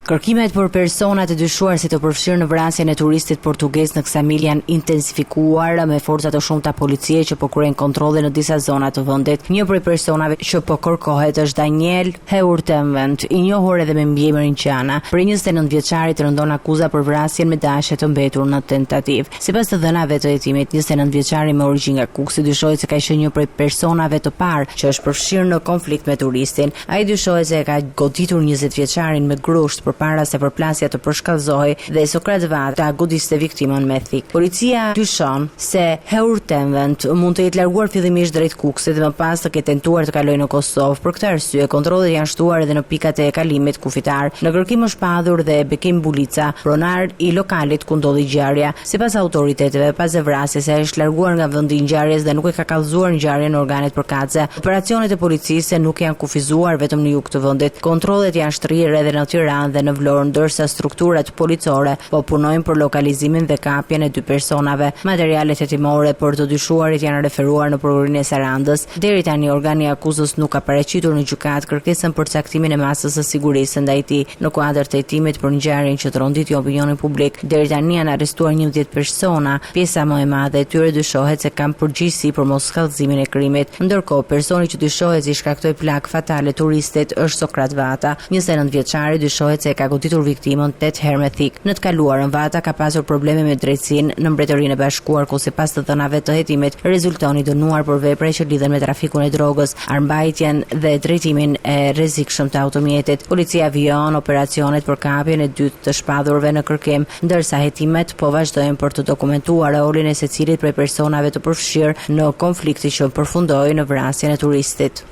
Kërkimet për personat e dyshuar si të përfshirë në vrasjen e turistit portugez në Ksamil janë intensifikuar me forca të shumta policie që po kryejnë kontrolle në disa zona të vendit. Një prej personave që po kërkohet është Daniel Heurtenvent, i njohur edhe me mbiemrin Qana. Për 29 vjeçarit rëndon akuza për vrasjen me dashje të mbetur në tentativë. Sipas të dhënave të hetimit, 29 vjeçari me origjinë nga Kuksi dyshohet se ka qenë një prej personave të parë që është përfshirë në konflikt me turistin. Ai dyshohet se ka goditur 20 vjeçarin me grusht para se përplasja të përshkallëzohej dhe Sokrat Vata ta godiste viktimën me thik. Policia dyshon se Heurtenvent mund të jetë larguar fillimisht drejt Kuksit dhe më pas të ketë tentuar të kalojë në Kosovë. Për këtë arsye, kontrollet janë shtuar edhe në pikat e kalimit kufitar. Në kërkim është padur dhe Bekim Bulica, pronar i lokalit ku ndodhi ngjarja. Sipas autoriteteve, pas vrasjes ai është larguar nga vendi i ngjarjes dhe nuk e ka kallëzuar ngjarjen në organet përkatëse. Operacionet e policisë nuk janë kufizuar vetëm në jug të vendit. Kontrollet janë shtrirë edhe në Tiranë dhe në Vlorë, ndërsa strukturat policore po punojnë për lokalizimin dhe kapjen e dy personave. Materialet hetimore për të dyshuarit janë referuar në prokurorin e Sarandës. Deri tani organi i akuzës nuk ka paraqitur në gjykat kërkesën për caktimin e masës së sigurisë ndaj tij në kuadër të hetimit për ngjarjen që tronditi opinionin publik. Deri tani janë arrestuar 11 persona. Pjesa më e madhe e tyre dyshohet se kanë përgjegjësi për moskallëzimin e krimit. Ndërkohë, personi që dyshohet se i shkaktoi plagë fatale turistit është Sokrat Vata. 29 vjeçari dyshohet se ka goditur viktimën 8 herë me thik. Në të kaluarën Vata ka pasur probleme me drejtsinë në Mbretërinë e Bashkuar, ku sipas të dhënave të hetimit rezultoni dënuar për vepra që lidhen me trafikun e drogës, armbajtjen dhe drejtimin e rrezikshëm të automjetit. Policia vijon operacionet për kapjen e dytë të shpadhurve në kërkim, ndërsa hetimet po vazhdojnë për të dokumentuar rolin e secilit prej personave të përfshirë në konfliktin që përfundoi në vrasjen e turistit.